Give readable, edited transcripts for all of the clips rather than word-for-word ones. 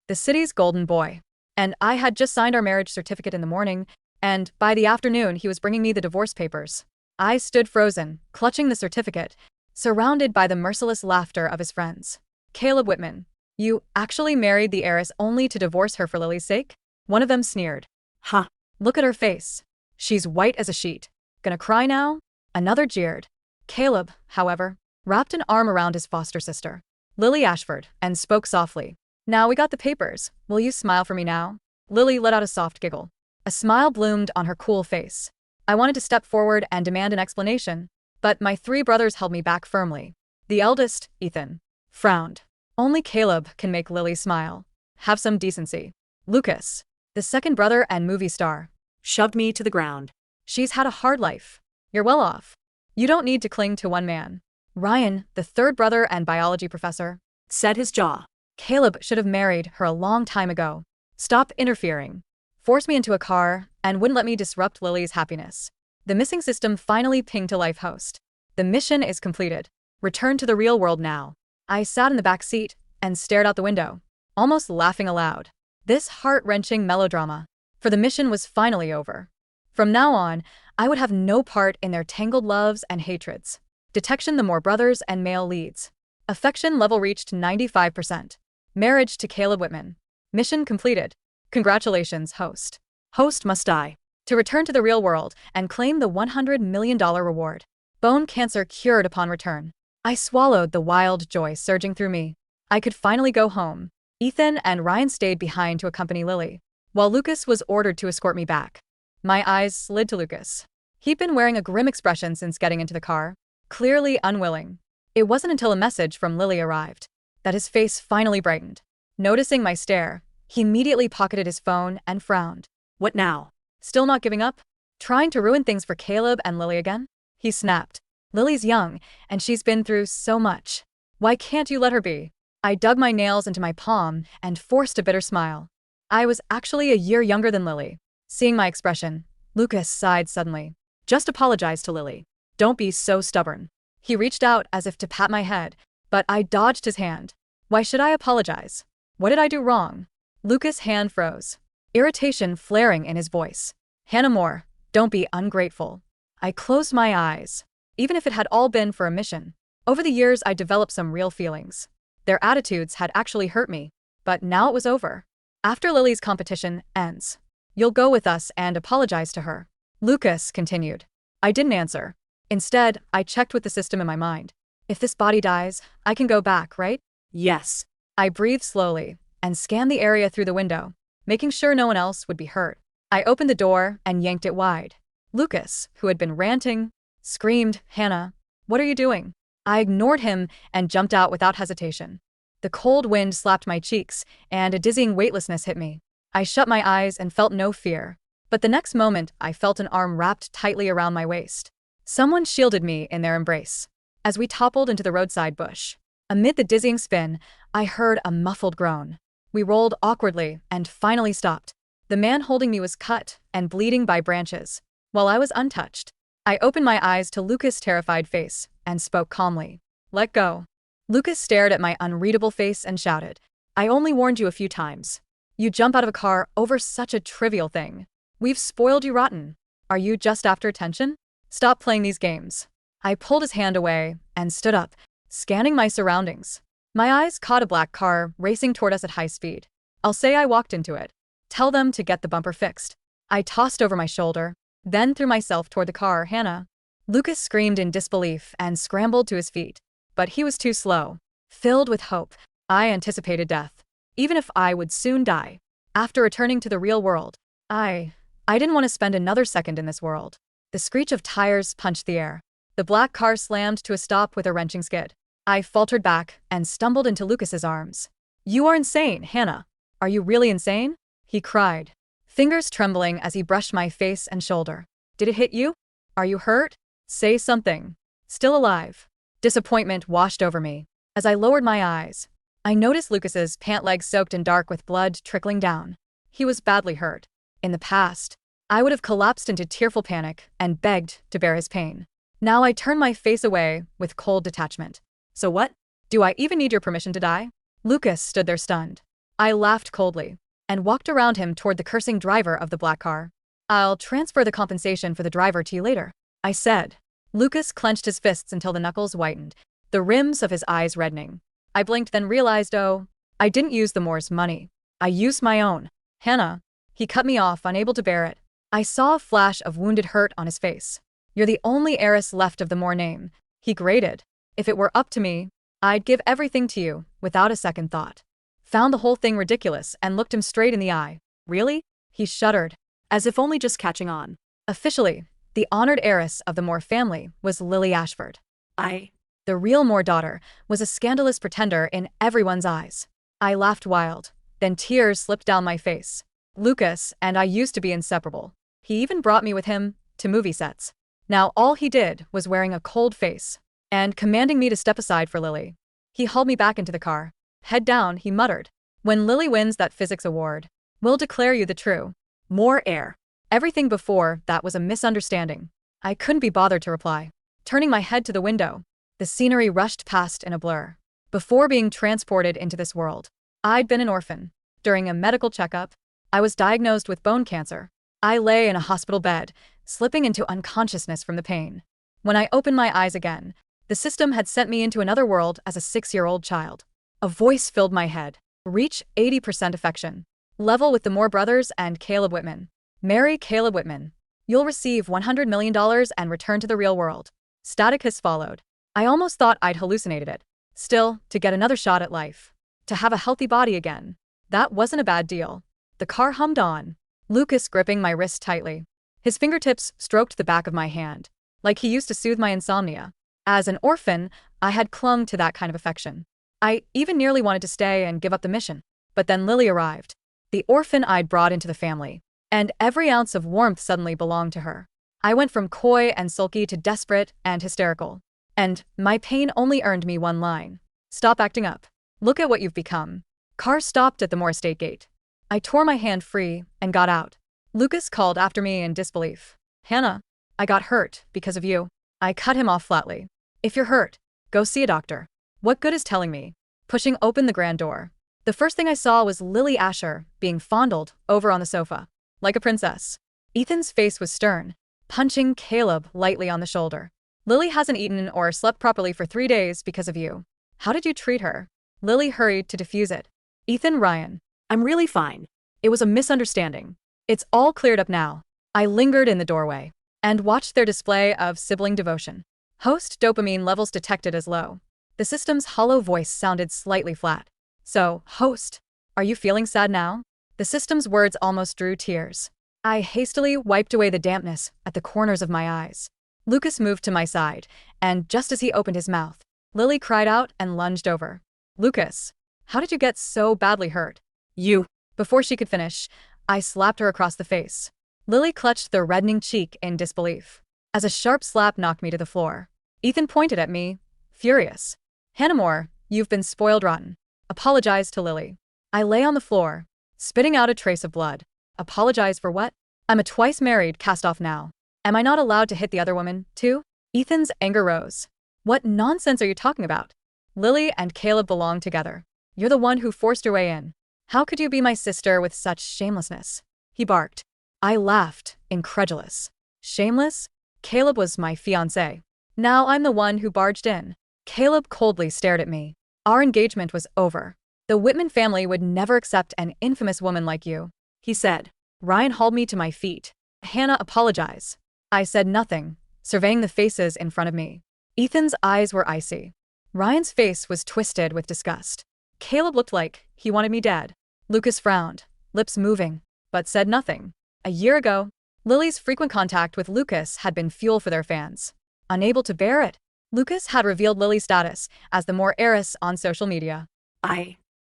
the city's golden boy. And I had just signed our marriage certificate in the morning, and by the afternoon he was bringing me the divorce papers. I stood frozen, clutching the certificate, surrounded by the merciless laughter of his friends. Caleb Whitman, you actually married the heiress only to divorce her for Lily's sake? One of them sneered. Ha! Look at her face. She's white as a sheet. Gonna cry now? Another jeered. Caleb, however, wrapped an arm around his foster sister, Lily Ashford, and spoke softly. Now we got the papers. Will you smile for me now? Lily let out a soft giggle. A smile bloomed on her cool face. I wanted to step forward and demand an explanation, but my three brothers held me back firmly. The eldest, Ethan, frowned. Only Caleb can make Lily smile. Have some decency. Lucas, the second brother and movie star, shoved me to the ground. She's had a hard life. You're well off. You don't need to cling to one man. Ryan, the third brother and biology professor, set his jaw. Caleb should have married her a long time ago. Stop interfering. Forced me into a car and wouldn't let me disrupt Lily's happiness. The missing system finally pinged to life host. The mission is completed. Return to the real world now. I sat in the back seat and stared out the window, almost laughing aloud. This heart-wrenching melodrama for the mission was finally over. From now on, I would have no part in their tangled loves and hatreds. Detection: the more brothers and male leads. Affection level reached 95%. Marriage to Caleb Whitman. Mission completed. Congratulations, host. Host must die to return to the real world and claim the $100 million reward. Bone cancer cured upon return. I swallowed the wild joy surging through me. I could finally go home. Ethan and Ryan stayed behind to accompany Lily, while Lucas was ordered to escort me back. My eyes slid to Lucas. He'd been wearing a grim expression since getting into the car, clearly unwilling. It wasn't until a message from Lily arrived that his face finally brightened. Noticing my stare, he immediately pocketed his phone and frowned. What now? Still not giving up? Trying to ruin things for Caleb and Lily again? He snapped. Lily's young, and she's been through so much. Why can't you let her be? I dug my nails into my palm and forced a bitter smile. I was actually a year younger than Lily. Seeing my expression, Lucas sighed suddenly. Just apologize to Lily. Don't be so stubborn. He reached out as if to pat my head, but I dodged his hand. Why should I apologize? What did I do wrong? Lucas' hand froze, irritation flaring in his voice. Hannah Moore, don't be ungrateful. I closed my eyes. Even if it had all been for a mission. Over the years I developed some real feelings. Their attitudes had actually hurt me, but now it was over. After Lily's competition ends, you'll go with us and apologize to her. Lucas continued. I didn't answer. Instead, I checked with the system in my mind. If this body dies, I can go back, right? Yes. I breathed slowly and scanned the area through the window, making sure no one else would be hurt. I opened the door and yanked it wide. Lucas, who had been ranting, screamed, Hannah, what are you doing? I ignored him and jumped out without hesitation. The cold wind slapped my cheeks, and a dizzying weightlessness hit me. I shut my eyes and felt no fear. But the next moment, I felt an arm wrapped tightly around my waist. Someone shielded me in their embrace. As we toppled into the roadside bush, amid the dizzying spin, I heard a muffled groan. We rolled awkwardly and finally stopped. The man holding me was cut and bleeding by branches, while I was untouched. I opened my eyes to Lucas' terrified face and spoke calmly. Let go. Lucas stared at my unreadable face and shouted, I only warned you a few times. You jump out of a car over such a trivial thing. We've spoiled you rotten. Are you just after attention? Stop playing these games. I pulled his hand away and stood up, scanning my surroundings. My eyes caught a black car racing toward us at high speed. I'll say I walked into it. Tell them to get the bumper fixed. I tossed over my shoulder, then threw myself toward the car. Hannah. Lucas screamed in disbelief and scrambled to his feet. But he was too slow. Filled with hope, I anticipated death. Even if I would soon die. After returning to the real world, I didn't want to spend another second in this world. The screech of tires punched the air. The black car slammed to a stop with a wrenching skid. I faltered back and stumbled into Lucas's arms. You are insane, Hannah. Are you really insane? He cried, fingers trembling as he brushed my face and shoulder. Did it hit you? Are you hurt? Say something. Still alive. Disappointment washed over me. As I lowered my eyes, I noticed Lucas's pant legs soaked in dark with blood trickling down. He was badly hurt. In the past, I would have collapsed into tearful panic and begged to bear his pain. Now I turned my face away with cold detachment. So what? Do I even need your permission to die? Lucas stood there stunned. I laughed coldly and walked around him toward the cursing driver of the black car. I'll transfer the compensation for the driver to you later, I said. Lucas clenched his fists until the knuckles whitened, the rims of his eyes reddening. I blinked, then realized, oh, I didn't use the Moore's money. I used my own. Hannah. He cut me off, unable to bear it. I saw a flash of wounded hurt on his face. You're the only heiress left of the Moore name, he grated. If it were up to me, I'd give everything to you, without a second thought. Found the whole thing ridiculous and looked him straight in the eye. Really? He shuddered, as if only just catching on. Officially, the honored heiress of the Moore family was Lily Ashford. The real Moore daughter, was a scandalous pretender in everyone's eyes. I laughed wild, then tears slipped down my face. Lucas and I used to be inseparable. He even brought me with him to movie sets. Now all he did was wearing a cold face and commanding me to step aside for Lily. He hauled me back into the car. Head down, he muttered. When Lily wins that physics award, we'll declare you the true Moore heir. Everything before that was a misunderstanding. I couldn't be bothered to reply. Turning my head to the window, the scenery rushed past in a blur. Before being transported into this world, I'd been an orphan. During a medical checkup, I was diagnosed with bone cancer. I lay in a hospital bed, slipping into unconsciousness from the pain. When I opened my eyes again, the system had sent me into another world as a 6-year-old child. A voice filled my head. Reach 80% affection. Level with the Moore brothers and Caleb Whitman. Marry Caleb Whitman. You'll receive $100 million and return to the real world. Static hiss followed. I almost thought I'd hallucinated it. Still, to get another shot at life. To have a healthy body again. That wasn't a bad deal. The car hummed on, Lucas gripping my wrist tightly. His fingertips stroked the back of my hand, like he used to soothe my insomnia. As an orphan, I had clung to that kind of affection. I even nearly wanted to stay and give up the mission. But then Lily arrived, the orphan I'd brought into the family, and every ounce of warmth suddenly belonged to her. I went from coy and sulky to desperate and hysterical. And my pain only earned me one line. Stop acting up. Look at what you've become. Car stopped at the Moore estate gate. I tore my hand free and got out. Lucas called after me in disbelief. Hannah, I got hurt because of you. I cut him off flatly. If you're hurt, go see a doctor. What good is telling me? Pushing open the grand door, the first thing I saw was Lily Asher being fondled over on the sofa, like a princess. Ethan's face was stern, punching Caleb lightly on the shoulder. Lily hasn't eaten or slept properly for 3 days because of you. How did you treat her? Lily hurried to defuse it. Ethan, Ryan, I'm really fine. It was a misunderstanding. It's all cleared up now. I lingered in the doorway and watched their display of sibling devotion. Host dopamine levels detected as low. The system's hollow voice sounded slightly flat. So, host, are you feeling sad now? The system's words almost drew tears. I hastily wiped away the dampness at the corners of my eyes. Lucas moved to my side, and just as he opened his mouth, Lily cried out and lunged over. Lucas, how did you get so badly hurt? You. Before she could finish, I slapped her across the face. Lily clutched the reddening cheek in disbelief, as a sharp slap knocked me to the floor. Ethan pointed at me, furious. Hannah Moore, you've been spoiled rotten. Apologize to Lily. I lay on the floor, spitting out a trace of blood. Apologize for what? I'm a twice married cast-off now. Am I not allowed to hit the other woman, too? Ethan's anger rose. What nonsense are you talking about? Lily and Caleb belong together. You're the one who forced your way in. How could you be my sister with such shamelessness? He barked. I laughed, incredulous. Shameless? Caleb was my fiancé. Now I'm the one who barged in. Caleb coldly stared at me. Our engagement was over. The Whitman family would never accept an infamous woman like you, he said. Ryan hauled me to my feet. Hannah, apologize. I said nothing, surveying the faces in front of me. Ethan's eyes were icy. Ryan's face was twisted with disgust. Caleb looked like he wanted me dead. Lucas frowned, lips moving, but said nothing. A year ago, Lily's frequent contact with Lucas had been fuel for their fans. Unable to bear it, Lucas had revealed Lily's status as the Moore heiress on social media.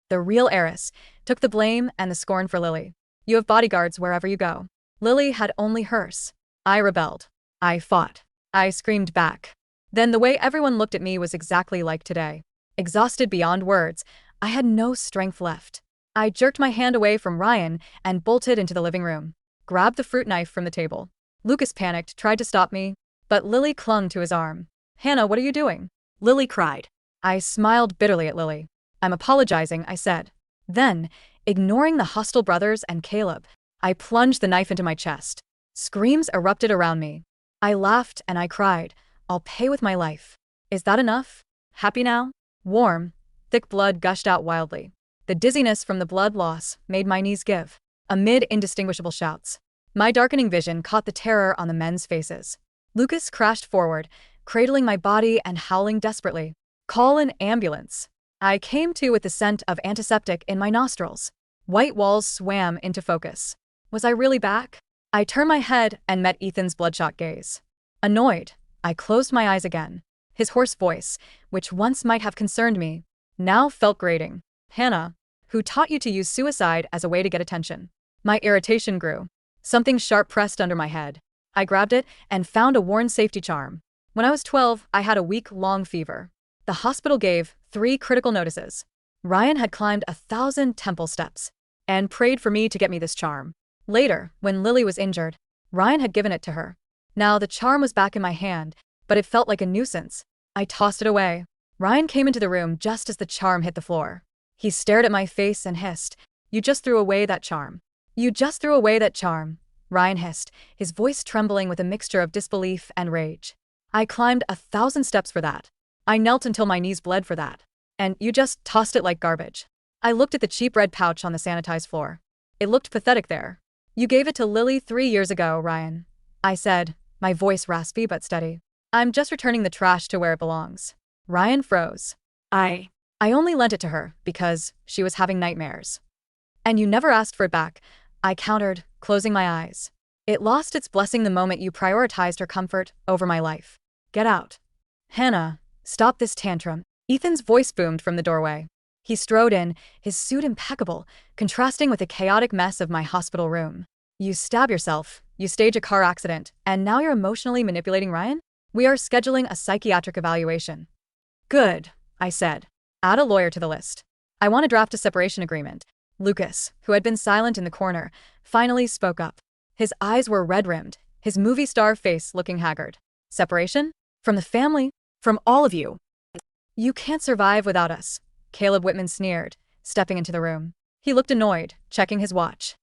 The real heiress, took the blame and the scorn for Lily. You have bodyguards wherever you go. Lily had only hers. I rebelled. I fought. I screamed back. Then the way everyone looked at me was exactly like today. Exhausted beyond words, I had no strength left. I jerked my hand away from Ryan and bolted into the living room. Grabbed the fruit knife from the table. Lucas panicked, tried to stop me, but Lily clung to his arm. Hannah, what are you doing? Lily cried. I smiled bitterly at Lily. I'm apologizing, I said. Then, Ignoring the hostile brothers and Caleb, I plunged the knife into my chest. Screams erupted around me. I laughed and I cried. I'll pay with my life. Is that enough? Happy now? Warm, thick blood gushed out wildly. The dizziness from the blood loss made my knees give. Amid indistinguishable shouts, my darkening vision caught the terror on the men's faces. Lucas crashed forward, cradling my body and howling desperately. Call an ambulance. I came to with the scent of antiseptic in my nostrils. White walls swam into focus. Was I really back? I turned my head and met Ethan's bloodshot gaze. Annoyed, I closed my eyes again. His hoarse voice, which once might have concerned me, now felt grating. Hannah, who taught you to use suicide as a way to get attention? My irritation grew. Something sharp pressed under my head. I grabbed it and found a worn safety charm. When I was 12, I had a week-long fever. The hospital gave 3 critical notices. Ryan had climbed 1,000 temple steps and prayed for me to get me this charm. Later, when Lily was injured, Ryan had given it to her. Now the charm was back in my hand, but it felt like a nuisance. I tossed it away. Ryan came into the room just as the charm hit the floor. He stared at my face and hissed, "You just threw away that charm. You just threw away that charm," Ryan hissed, his voice trembling with a mixture of disbelief and rage. "I climbed 1,000 steps for that. I knelt until my knees bled for that. And you just tossed it like garbage." I looked at the cheap red pouch on the sanitized floor. It looked pathetic there. "You gave it to Lily 3 years ago, Ryan," I said, my voice raspy but steady. "I'm just returning the trash to where it belongs." Ryan froze. I only lent it to her because she was having nightmares." "And you never asked for it back," I countered, closing my eyes. "It lost its blessing the moment you prioritized her comfort over my life. Get out." "Hannah, stop this tantrum." Ethan's voice boomed from the doorway. He strode in, his suit impeccable, contrasting with the chaotic mess of my hospital room. "You stab yourself, you stage a car accident, and now you're emotionally manipulating Ryan? We are scheduling a psychiatric evaluation." "Good," I said. "Add a lawyer to the list. I want to draft a separation agreement." Lucas, who had been silent in the corner, finally spoke up. His eyes were red-rimmed, his movie star face looking haggard. "Separation? From the family? From all of you? You can't survive without us," Caleb Whitman sneered, stepping into the room. He looked annoyed, checking his watch.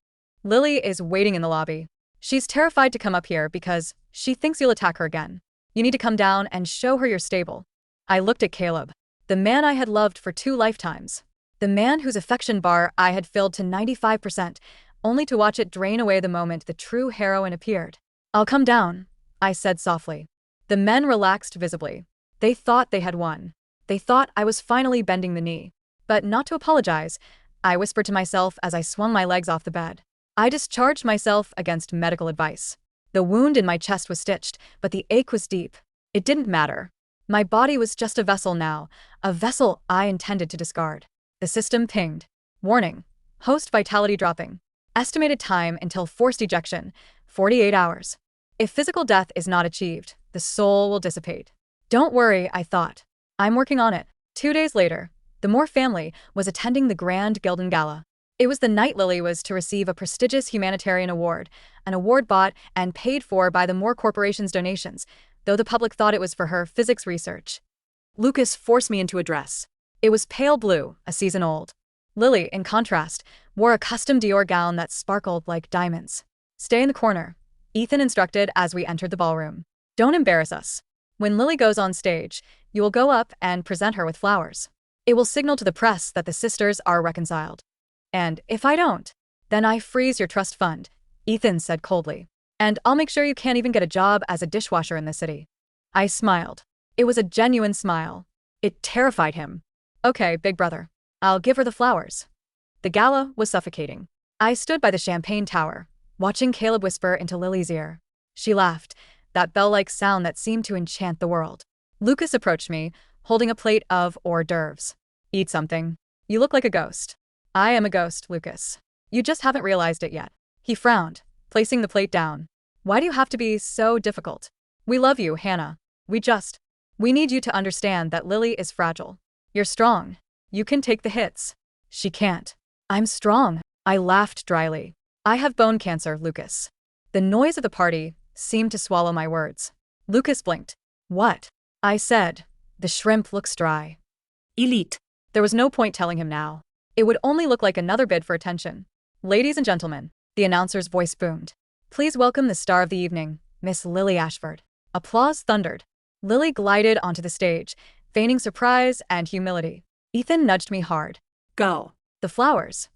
"Lily is waiting in the lobby. She's terrified to come up here because she thinks you'll attack her again. You need to come down and show her you're stable." I looked at Caleb, the man I had loved for 2 lifetimes. The man whose affection bar I had filled to 95%, only to watch it drain away the moment the true heroine appeared. "I'll come down," I said softly. The men relaxed visibly. They thought they had won. They thought I was finally bending the knee. But not to apologize, I whispered to myself as I swung my legs off the bed. I discharged myself against medical advice. The wound in my chest was stitched, but the ache was deep. It didn't matter. My body was just a vessel now, a vessel I intended to discard. The system pinged. "Warning. Host vitality dropping. Estimated time until forced ejection, 48 hours. If physical death is not achieved, the soul will dissipate." Don't worry, I thought. I'm working on it. 2 days later, the Moore family was attending the Grand Gildan Gala. It was the night Lily was to receive a prestigious humanitarian award, an award bought and paid for by the Moore Corporation's donations, though the public thought it was for her physics research. Lucas forced me into a dress. It was pale blue, a season old. Lily, in contrast, wore a custom Dior gown that sparkled like diamonds. "Stay in the corner," Ethan instructed as we entered the ballroom. "Don't embarrass us. When Lily goes on stage, you will go up and present her with flowers. It will signal to the press that the sisters are reconciled. And if I don't, then I freeze your trust fund," Ethan said coldly. "And I'll make sure you can't even get a job as a dishwasher in this city." I smiled. It was a genuine smile. It terrified him. "Okay, big brother. I'll give her the flowers." The gala was suffocating. I stood by the champagne tower, watching Caleb whisper into Lily's ear. She laughed, that bell-like sound that seemed to enchant the world. Lucas approached me, holding a plate of hors d'oeuvres. "Eat something. You look like a ghost." "I am a ghost, Lucas. You just haven't realized it yet." He frowned, placing the plate down. "Why do you have to be so difficult? We love you, Hannah. We need you to understand that Lily is fragile. You're strong. You can take the hits. She can't." "I'm strong," I laughed dryly. "I have bone cancer, Lucas." The noise of the party seemed to swallow my words. Lucas blinked. "What?" I said. "The shrimp looks dry." "Elite." There was no point telling him now. It would only look like another bid for attention. "Ladies and gentlemen," the announcer's voice boomed. "Please welcome the star of the evening, Miss Lily Ashford." Applause thundered. Lily glided onto the stage, feigning surprise and humility. Ethan nudged me hard. "Go." "The flowers."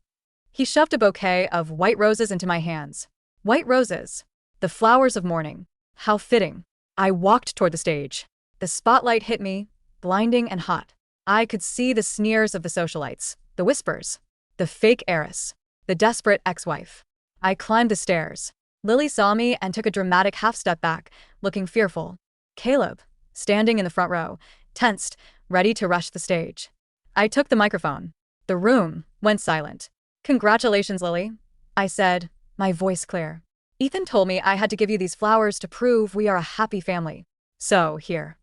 He shoved a bouquet of white roses into my hands. White roses. The flowers of morning. How fitting. I walked toward the stage. The spotlight hit me, blinding and hot. I could see the sneers of the socialites, the whispers, the fake heiress, the desperate ex-wife. I climbed the stairs. Lily saw me and took a dramatic half-step back, looking fearful. Caleb, standing in the front row, tensed, ready to rush the stage. I took the microphone. The room went silent. "Congratulations, Lily," I said, my voice clear. "Ethan told me I had to give you these flowers to prove we are a happy family. So, here."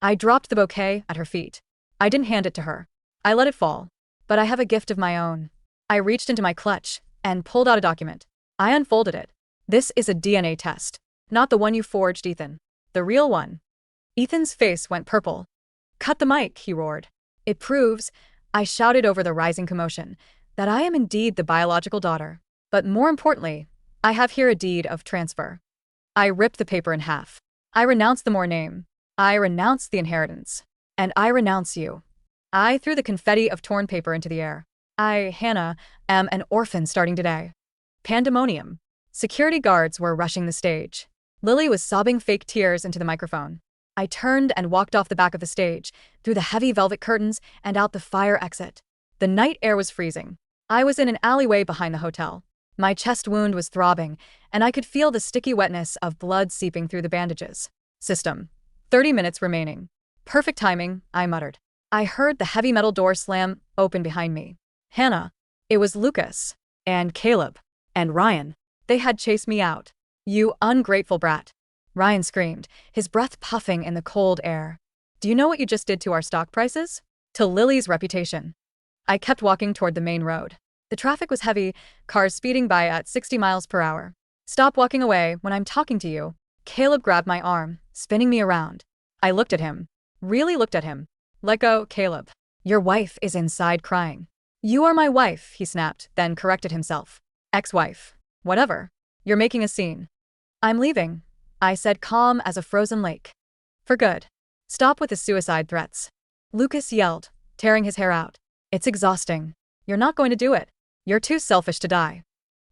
I dropped the bouquet at her feet. I didn't hand it to her. I let it fall. But I have a gift of my own. I reached into my clutch and pulled out a document. I unfolded it. "This is a DNA test. Not the one you forged, Ethan. The real one." Ethan's face went purple. "Cut the mic," he roared. "It proves," I shouted over the rising commotion, "that I am indeed the biological daughter. But more importantly, I have here a deed of transfer." I ripped the paper in half. "I renounce the Moore name. I renounce the inheritance. And I renounce you." I threw the confetti of torn paper into the air. "I, Hannah, am an orphan starting today." Pandemonium. Security guards were rushing the stage. Lily was sobbing fake tears into the microphone. I turned and walked off the back of the stage, through the heavy velvet curtains and out the fire exit. The night air was freezing. I was in an alleyway behind the hotel. My chest wound was throbbing, and I could feel the sticky wetness of blood seeping through the bandages. System. 30 minutes remaining. "Perfect timing," I muttered. I heard the heavy metal door slam open behind me. Hannah. It was Lucas. And Caleb. And Ryan. They had chased me out. "You ungrateful brat," Ryan screamed, his breath puffing in the cold air. "Do you know what you just did to our stock prices? To Lily's reputation." I kept walking toward the main road. The traffic was heavy, cars speeding by at 60 miles per hour. "Stop walking away when I'm talking to you." Caleb grabbed my arm, spinning me around. I looked at him. Really looked at him. "Let go, Caleb. Your wife is inside crying." "You are my wife," he snapped, then corrected himself. "Ex-wife. Whatever. You're making a scene." "I'm leaving," I said, calm as a frozen lake. "For good. Stop with the suicide threats." Lucas yelled, tearing his hair out. "It's exhausting. You're not going to do it. You're too selfish to die."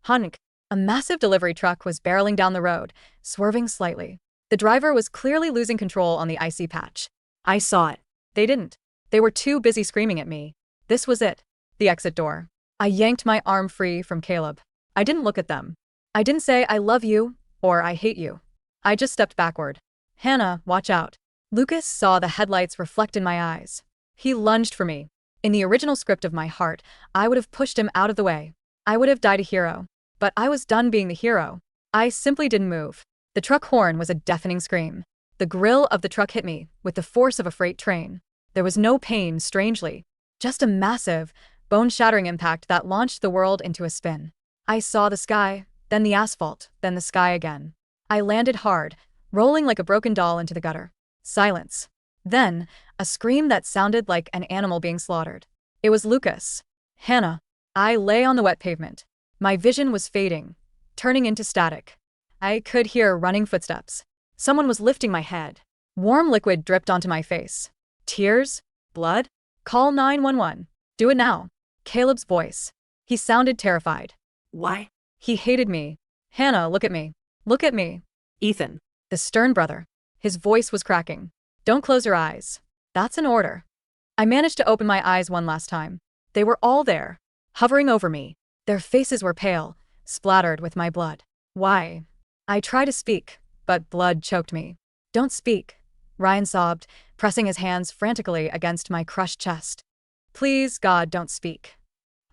Honk. A massive delivery truck was barreling down the road, swerving slightly. The driver was clearly losing control on the icy patch. I saw it. They didn't. They were too busy screaming at me. This was it. The exit door. I yanked my arm free from Caleb. I didn't look at them. I didn't say "I love you" or "I hate you." I just stepped backward. "Hannah, watch out." Lucas saw the headlights reflect in my eyes. He lunged for me. In the original script of my heart, I would have pushed him out of the way. I would have died a hero. But I was done being the hero. I simply didn't move. The truck horn was a deafening scream. The grill of the truck hit me with the force of a freight train. There was no pain, strangely. Just a massive, bone-shattering impact that launched the world into a spin. I saw the sky, then the asphalt, then the sky again. I landed hard, rolling like a broken doll into the gutter. Silence. Then, a scream that sounded like an animal being slaughtered. It was Lucas. "Hannah." I lay on the wet pavement. My vision was fading, turning into static. I could hear running footsteps. Someone was lifting my head. Warm liquid dripped onto my face. Tears? Blood? "Call 911. Do it now." Caleb's voice. He sounded terrified. "Why?" He hated me. "Hannah, look at me. Look at me." "Ethan." The stern brother. His voice was cracking. "Don't close your eyes. That's an order." I managed to open my eyes one last time. They were all there, hovering over me. Their faces were pale, splattered with my blood. "Why?" I tried to speak, but blood choked me. "Don't speak," Ryan sobbed, pressing his hands frantically against my crushed chest. "Please, God, don't speak."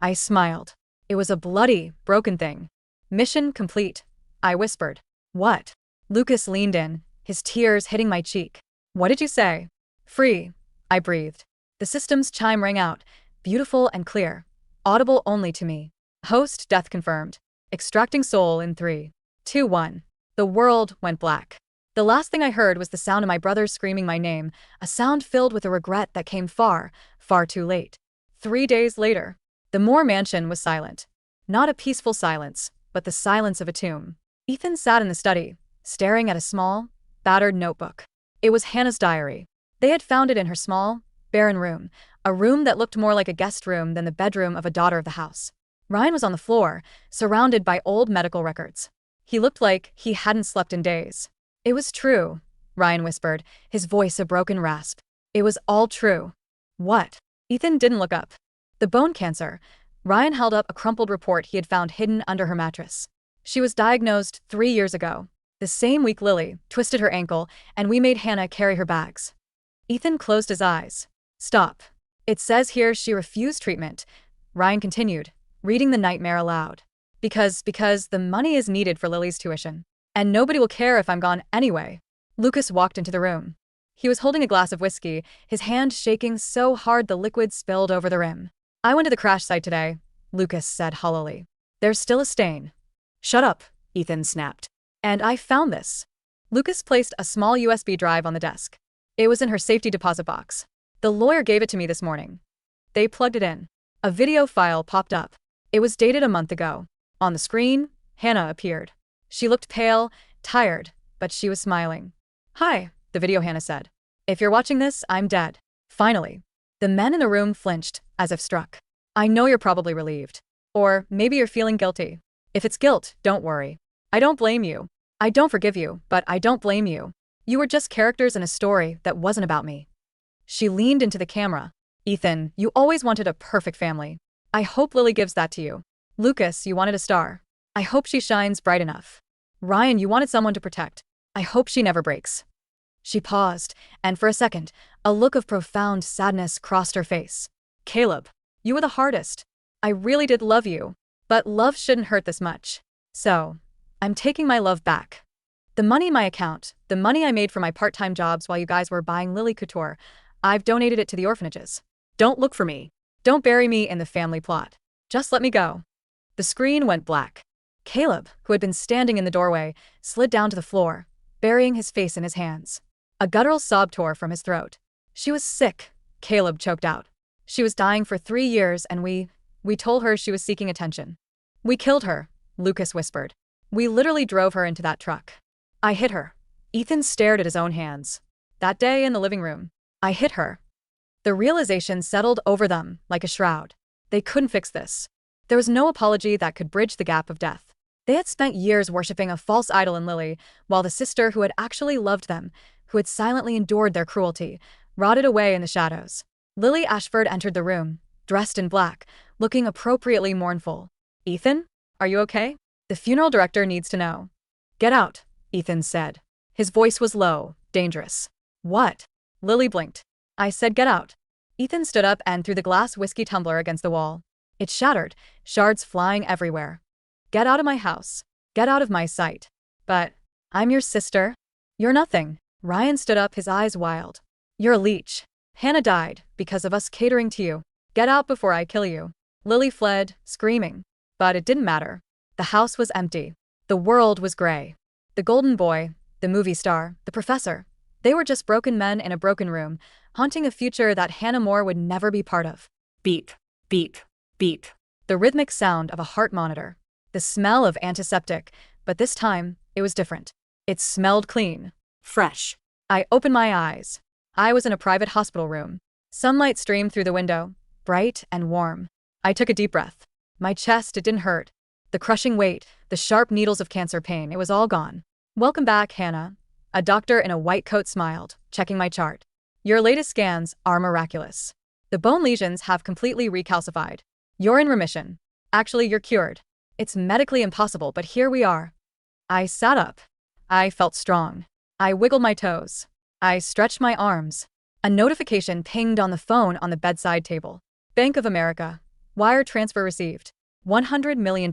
I smiled. It was a bloody, broken thing. "Mission complete," I whispered. "What?" Lucas leaned in, his tears hitting my cheek. "What did you say?" "Free," I breathed. The system's chime rang out, beautiful and clear, audible only to me. "Host death confirmed. Extracting soul in 3, 2, 1. The world went black. The last thing I heard was the sound of my brothers screaming my name, a sound filled with a regret that came far, far too late. 3 days later. The Moore mansion was silent. Not a peaceful silence, but the silence of a tomb. Ethan sat in the study, staring at a small, battered notebook. It was Hannah's diary. They had found it in her small, barren room, a room that looked more like a guest room than the bedroom of a daughter of the house. Ryan was on the floor, surrounded by old medical records. He looked like he hadn't slept in days. It was true, Ryan whispered, his voice a broken rasp. It was all true. What? Ethan didn't look up. The bone cancer. Ryan held up a crumpled report he had found hidden under her mattress. She was diagnosed 3 years ago. The same week Lily twisted her ankle, and we made Hannah carry her bags. Ethan closed his eyes. Stop. It says here she refused treatment. Ryan continued, reading the nightmare aloud. Because the money is needed for Lily's tuition. And nobody will care if I'm gone anyway. Lucas walked into the room. He was holding a glass of whiskey, his hand shaking so hard the liquid spilled over the rim. I went to the crash site today, Lucas said hollowly. There's still a stain. Shut up, Ethan snapped. And I found this. Lucas placed a small USB drive on the desk. It was in her safety deposit box. The lawyer gave it to me this morning. They plugged it in. A video file popped up. It was dated a month ago. On the screen, Hannah appeared. She looked pale, tired, but she was smiling. Hi, the video Hannah said. If you're watching this, I'm dead. Finally. The men in the room flinched, as if struck. I know you're probably relieved. Or maybe you're feeling guilty. If it's guilt, don't worry. I don't blame you. I don't forgive you, but I don't blame you. You were just characters in a story that wasn't about me. She leaned into the camera. Ethan, you always wanted a perfect family. I hope Lily gives that to you. Lucas, you wanted a star. I hope she shines bright enough. Ryan, you wanted someone to protect. I hope she never breaks. She paused, and for a second, a look of profound sadness crossed her face. Caleb, you were the hardest. I really did love you. But love shouldn't hurt this much. So, I'm taking my love back. The money in my account, the money I made for my part-time jobs while you guys were buying Lily Couture, I've donated it to the orphanages. Don't look for me. Don't bury me in the family plot. Just let me go. The screen went black. Caleb, who had been standing in the doorway, slid down to the floor, burying his face in his hands. A guttural sob tore from his throat. She was sick, Caleb choked out. She was dying for 3 years and we told her she was seeking attention. We killed her, Lucas whispered. We literally drove her into that truck. I hit her. Ethan stared at his own hands. That day in the living room, I hit her. The realization settled over them like a shroud. They couldn't fix this. There was no apology that could bridge the gap of death. They had spent years worshipping a false idol in Lily, while the sister who had actually loved them, who had silently endured their cruelty, rotted away in the shadows. Lily Ashford entered the room, dressed in black, looking appropriately mournful. Ethan, are you okay? The funeral director needs to know. Get out, Ethan said. His voice was low, dangerous. What? Lily blinked. I said get out. Ethan stood up and threw the glass whiskey tumbler against the wall. It shattered, shards flying everywhere. Get out of my house. Get out of my sight. But, I'm your sister. You're nothing. Ryan stood up, his eyes wild. You're a leech. Hannah died because of us catering to you. Get out before I kill you. Lily fled, screaming. But it didn't matter. The house was empty. The world was gray. The golden boy, the movie star, the professor. They were just broken men in a broken room, haunting a future that Hannah Moore would never be part of. Beep, beep, beep. The rhythmic sound of a heart monitor. The smell of antiseptic, but this time, it was different. It smelled clean. Fresh. I opened my eyes. I was in a private hospital room. Sunlight streamed through the window, bright and warm. I took a deep breath. My chest, it didn't hurt. The crushing weight, the sharp needles of cancer pain, it was all gone. Welcome back, Hannah. A doctor in a white coat smiled, checking my chart. Your latest scans are miraculous. The bone lesions have completely recalcified. You're in remission. Actually, you're cured. It's medically impossible, but here we are. I sat up. I felt strong. I wiggled my toes. I stretched my arms. A notification pinged on the phone on the bedside table. Bank of America. Wire transfer received. $100 million.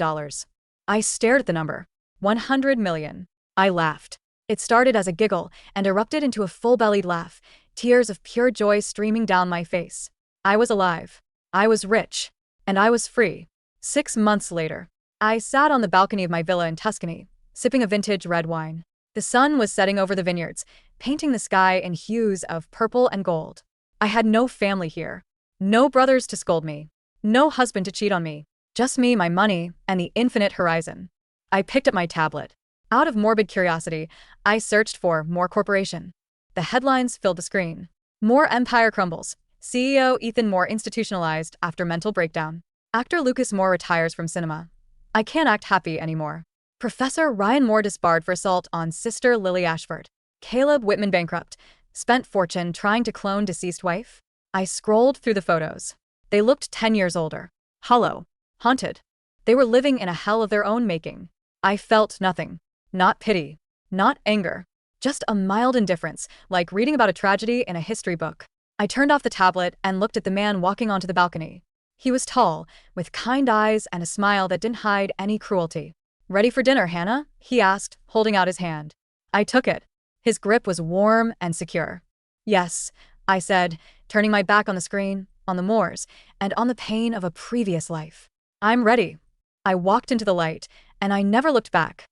I stared at the number. 100 million. I laughed. It started as a giggle and erupted into a full-bellied laugh, tears of pure joy streaming down my face. I was alive. I was rich. And I was free. 6 months later, I sat on the balcony of my villa in Tuscany, sipping a vintage red wine. The sun was setting over the vineyards, painting the sky in hues of purple and gold. I had no family here. No brothers to scold me. No husband to cheat on me. Just me, my money, and the infinite horizon. I picked up my tablet. Out of morbid curiosity, I searched for more corporation. The headlines filled the screen. More empire crumbles. CEO Ethan Moore institutionalized after mental breakdown. Actor Lucas Moore retires from cinema. I can't act happy anymore. Professor Ryan Moore disbarred for assault on sister Lily Ashford. Caleb Whitman bankrupt. Spent fortune trying to clone deceased wife. I scrolled through the photos. They looked 10 years older. Hollow. Haunted. They were living in a hell of their own making. I felt nothing. Not pity. Not anger. Just a mild indifference, like reading about a tragedy in a history book. I turned off the tablet and looked at the man walking onto the balcony. He was tall, with kind eyes and a smile that didn't hide any cruelty. "Ready for dinner, Hannah?" he asked, holding out his hand. I took it. His grip was warm and secure. "Yes," I said, turning my back on the screen, on the Moors, and on the pain of a previous life. "I'm ready." I walked into the light, and I never looked back.